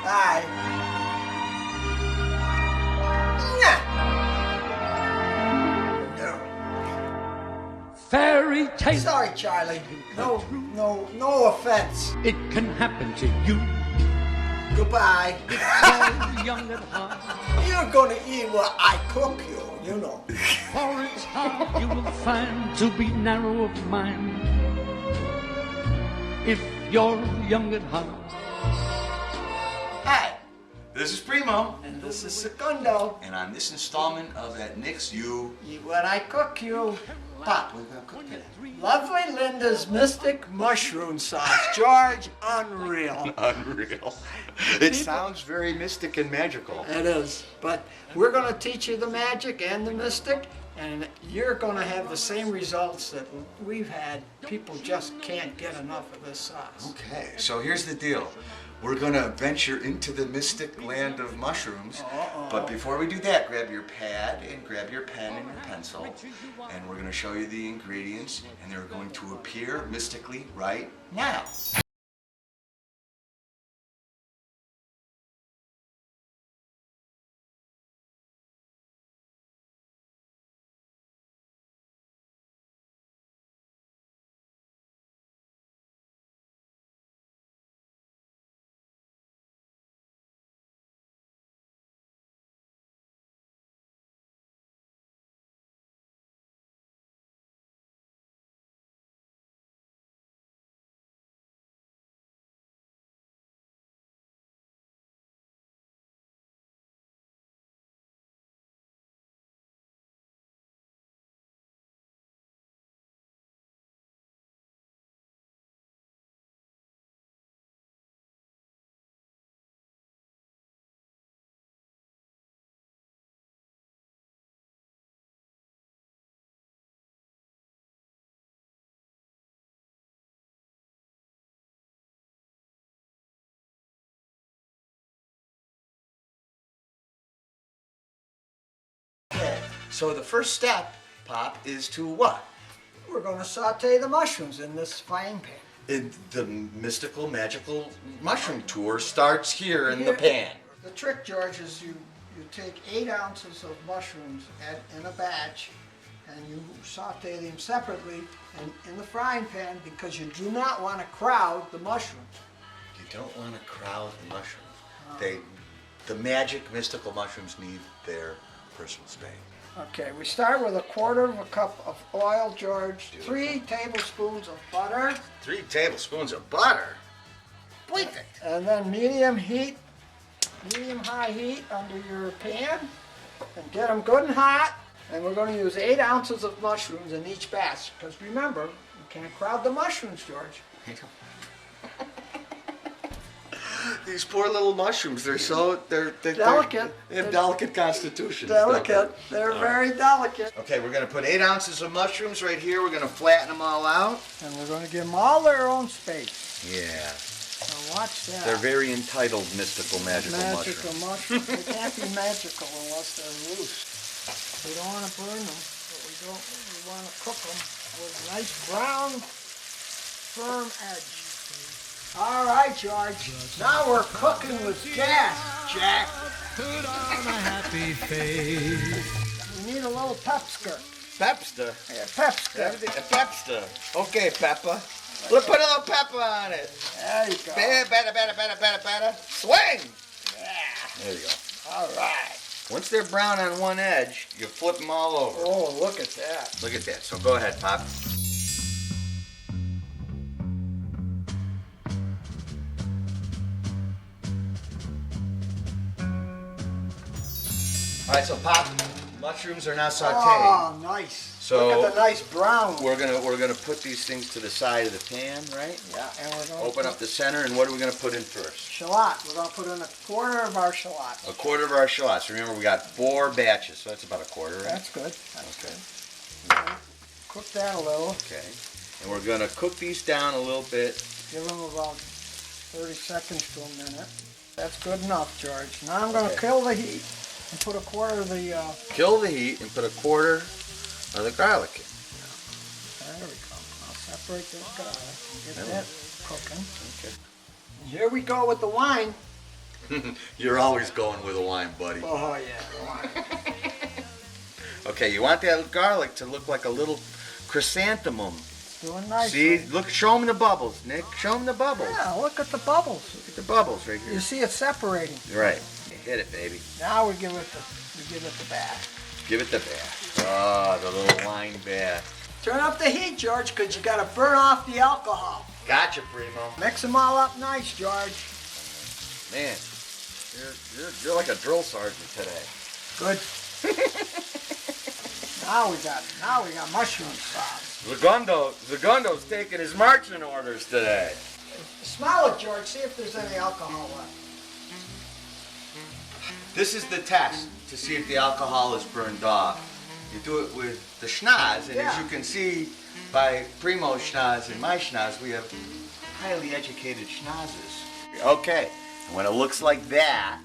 Aye. Yeah. Fairy tale. Sorry, Charlie. No offense. It can happen to you. Goodbye. All young at heart. You're gonna eat what I cook you know. For it's hard you will find to be narrow of mind if you're young at heart. Hi, This is Primo, and this is Secundo. and on this installment of At Nick's You, Eat what I cook you. Pop, we're gonna cook today. Lovely Linda's Mystic Mushroom Sauce. George, unreal. Unreal. It sounds very mystic and magical. It is. But we're going to teach you the magic and the mystic, and you're going to have the same results that we've had. People just can't get enough of this sauce. Okay, so here's the deal. We're gonna venture into the mystic land of mushrooms, but before we do that, grab your pad and grab your pen and your pencil, and we're gonna show you the ingredients, and they're going to appear mystically right now. Okay, so the first step, Pop, is to what? We're going to saute the mushrooms in this frying pan. The mystical, magical mushroom tour starts here in the pan. The trick, George, is you take 8 ounces of mushrooms in a batch, and you saute them separately in the frying pan because you do not want to crowd the mushrooms. You don't want to crowd the mushrooms. The magic, mystical mushrooms need their personal space. Okay, we start with 1/4 cup of oil, George. 3 tablespoons of butter. 3 tablespoons of butter. Perfect. And then medium-high heat under your pan. And get them good and hot. And we're going to use 8 ounces of mushrooms in each batch. Because remember, you can't crowd the mushrooms, George. These poor little mushrooms, they're Delicate. They have delicate constitutions. Delicate. They're very delicate. Okay, we're going to put 8 ounces of mushrooms right here. We're going to flatten them all out. And we're going to give them all their own space. Yeah. So watch that. They're very entitled, mystical, magical Magical mushrooms. mushrooms. They can't be magical unless they're loose. We don't want to burn them, but we want to cook them with a nice brown, firm edge. All right, George. Now we're cooking with gas, Jack. Put on a happy face. We need a little pepsker. Pepster. Yeah, pepsker. Pepster. Okay, pepper. Let's put a little pepper on it. There you go. Better. Swing! Yeah. There you go. All right. Once they're brown on one edge, you flip them all over. Oh, look at that. Look at that. So go ahead, Pop. All right, so Pop, mushrooms are now sauteed. Oh, nice. So look at the nice brown. We're gonna put these things to the side of the pan, right? Yeah, and we're going Open up the center, and what are we gonna put in first? shallot. We're going to put in 1/4 of our shallot. 1/4 of our shallots. Remember, we got 4 batches, so that's about 1/4, right? That's good. That's Okay. good. Cook that a little. Okay. And we're gonna cook these down a little bit. Give them about 30 seconds to a minute. That's good enough, George. Now I'm going to kill the heat and put 1/4 of the... Kill the heat and put 1/4 of the garlic in. There we go. I'll separate this garlic and get that cooking. Okay. Here we go with the wine. You're always going with a wine, buddy. Oh yeah, wine. Okay, you want that garlic to look like a little chrysanthemum. Doing nice. See, look, show them the bubbles, Nick. Show them the bubbles. Yeah, look at the bubbles. Look at the bubbles right here. You see it separating. Right. Hit it, baby. Now we give it the bath. Give it the bath. Oh, the little wine bath. Turn up the heat, George, because you got to burn off the alcohol. Gotcha, Primo. Mix them all up nice, George. Man, you're like a drill sergeant today. Good. Now we got mushroom sauce. Segundo's taking his marching orders today. Smell it, George. See if there's any alcohol left. This is the test to see if the alcohol is burned off. You do it with the schnoz, and as you can see by Primo's schnoz and my schnoz, we have highly educated schnozzes. Okay, and when it looks like that,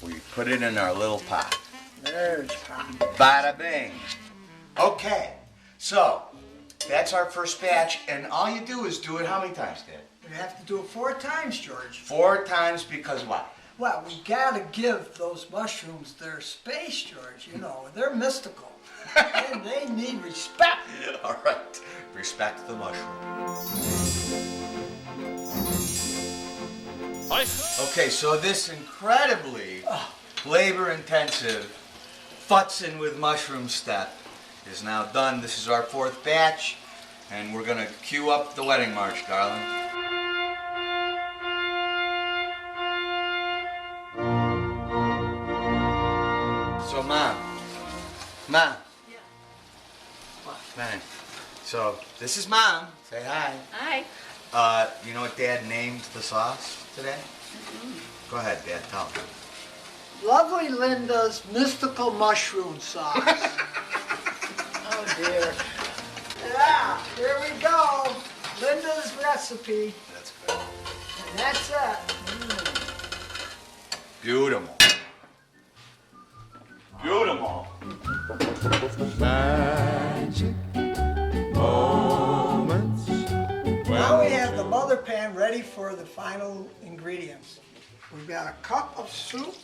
we put it in our little pot. There's pot. Bada bing. Okay, so that's our first batch, and all you do is do it how many times, Dad? We have to do it 4 times, George. 4 times because what? Well, we gotta give those mushrooms their space, George. You know, they're mystical. And they need respect. All right, respect the mushroom. Okay, so this incredibly labor-intensive futzing with mushroom step is now done. This is our 4th batch, and we're gonna cue up the wedding march, darling. So, Mom. Yeah. Fine. So, this is Mom. Say hi. Hi. You know what Dad named the sauce today? Go ahead, Dad, tell him. Lovely Linda's mystical mushroom sauce. Oh dear. Yeah, here we go. Linda's recipe. That's good. And that's it. Beautiful. Beautiful. Magic moments. Now we have the mother pan ready for the final ingredients. We've got a cup of soup,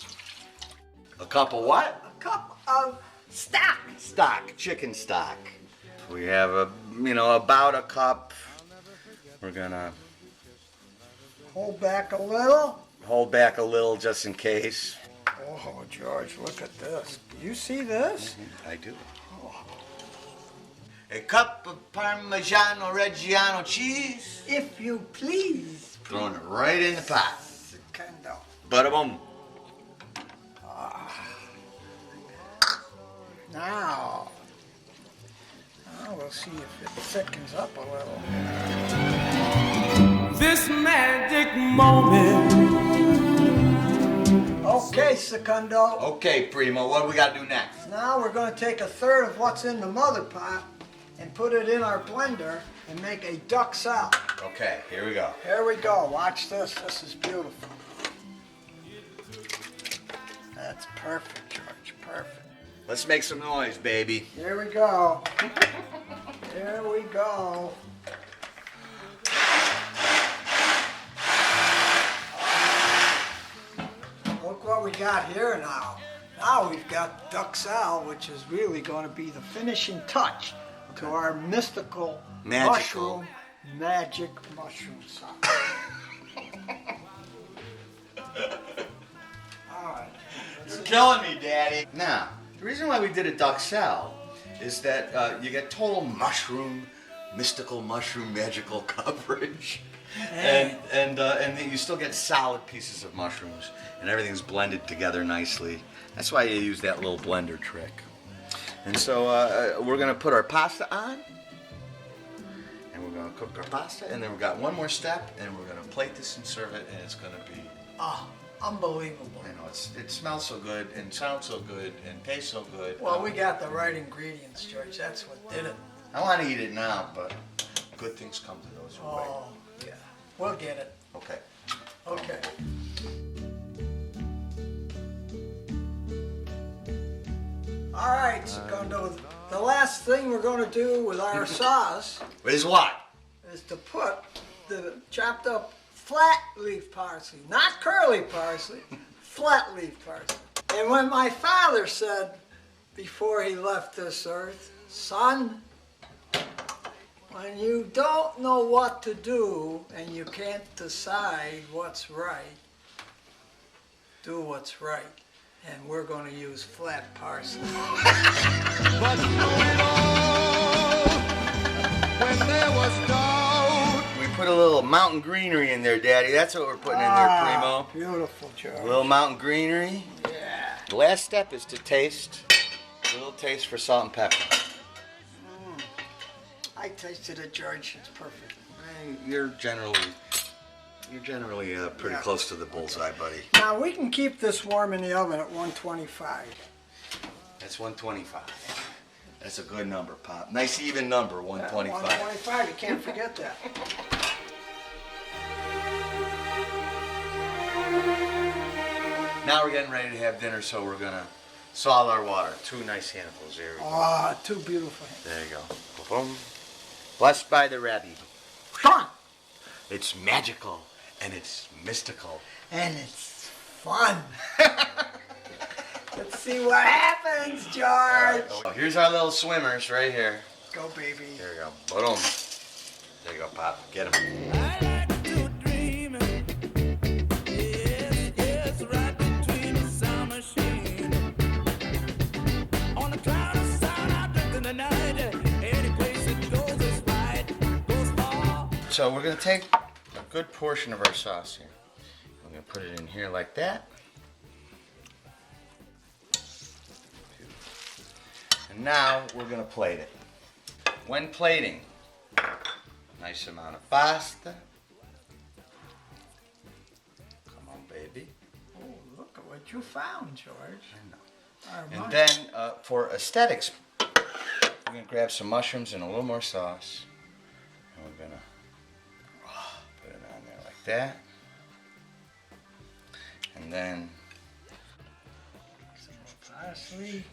A cup of what? a cup of stock. Stock, chicken stock. We have about a cup. We're gonna Hold back a little. hold back a little just in case. Oh, George, look at this. Do you see this? I do. A cup of Parmigiano Reggiano cheese. If you please. Throwing it right in the pot. Secundo. Bada boom. Now we'll see if it thickens up a little. This magic moment. Okay, Secundo. Okay, Primo, what do we gotta do next? Now we're going to take 1/3 of what's in the mother pot and put it in our blender and make a duck salad. Okay, here we go. Here we go. Watch this. This is beautiful. That's perfect, George. Perfect. Let's make some noise, baby. Here we go. Here we go. Look what we got here now. Now we've got duck salad, which is really going to be the finishing touch to our mystical Magical. magic mushroom sauce. All right. You're killing me, Daddy. Now, the reason why we did a duck salad is that you get total mushroom, mystical mushroom, magical coverage. And then you still get solid pieces of mushrooms, and everything's blended together nicely. That's why you use that little blender trick. And so we're gonna put our pasta on, and we're gonna cook our pasta, and then we've got one more step, and we're gonna plate this and serve it, and it's gonna be, Unbelievable. you know, it smells so good, and sounds so good, and tastes so good. Well, we got the right ingredients, George. That's what did it. I want to eat it now, but good things come to those who wait. Oh, yeah. We'll get it. Okay. Okay. All right, Secundo. The last thing we're going to do with our sauce Is what? is to put the chopped up flat leaf parsley, not curly parsley, flat leaf parsley. And when my father said before he left this earth, son, when you don't know what to do and you can't decide what's right, do what's right. And we're going to use flat parsley. But through it all, when there was doubt. We put a little mountain greenery in there, Daddy. That's what we're putting in there, Primo. Beautiful, George. A little mountain greenery. Yeah. The last step is to taste. A little taste for salt and pepper. I tasted it, George. It's perfect. You're generally pretty Yeah. close to the bullseye, buddy. Now we can keep this warm in the oven at 125. That's 125. That's a good number, Pop. Nice even number, 125. 125, you can't forget that. Now we're getting ready to have dinner, so we're gonna salt our water. 2 nice handfuls. There we go. Ah, two beautiful hands. There you go. Boom. Blessed by the Rabbi. Fun! It's magical and it's mystical. And it's fun. Let's see what happens, George. Oh, here's our little swimmers right here. Go, baby. There you go. Boom. There you go, Pop. Get them. I like to dream. Yes, yes, right between the sound machine. On the cloud of sound, I drift in the night. Any place it goes is right. Goes far. So we're gonna take a good portion of our sauce here. We're gonna put it in here like that. And now we're gonna plate it. When plating, nice amount of pasta. Come on, baby. Oh, look at what you found, George. And then for aesthetics, we're gonna grab some mushrooms and a little more sauce. And we're gonna put it on there like that. And then Some more parsley.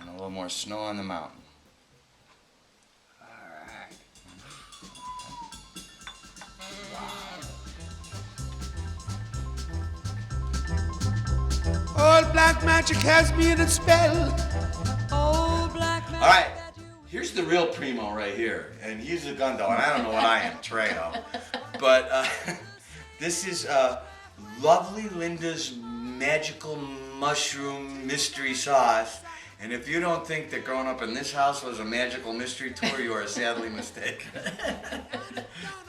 and a little more snow on the mountain. All right. Old black magic has me in a spell. Old black man. All right, here's the real Primo right here, and he's a gun dog, and I don't know what I am, Treo. But this is lovely Linda's magical mushroom mystery sauce. And if you don't think that growing up in this house was a magical mystery tour, you are sadly mistaken.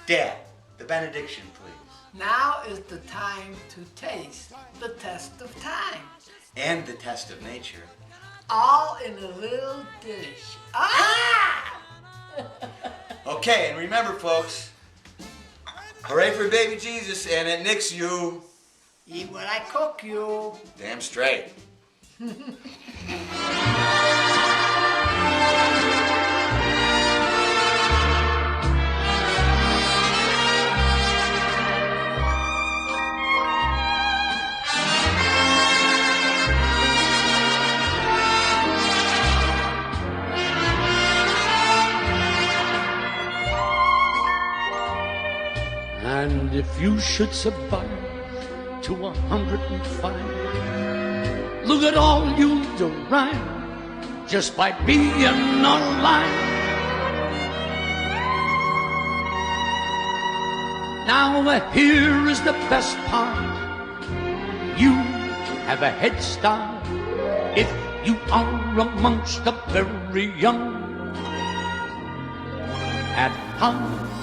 Dad, the benediction, please. Now is the time to taste the test of time. And the test of nature. All in a little dish. Ah! Okay, and remember, folks, hooray for baby Jesus, and at Nick's you. Eat what I cook you. Damn straight. And if you should survive to 105, look at all you derive just by being alive. Now here is the best part. You have a head start if you are amongst the very young. At heart,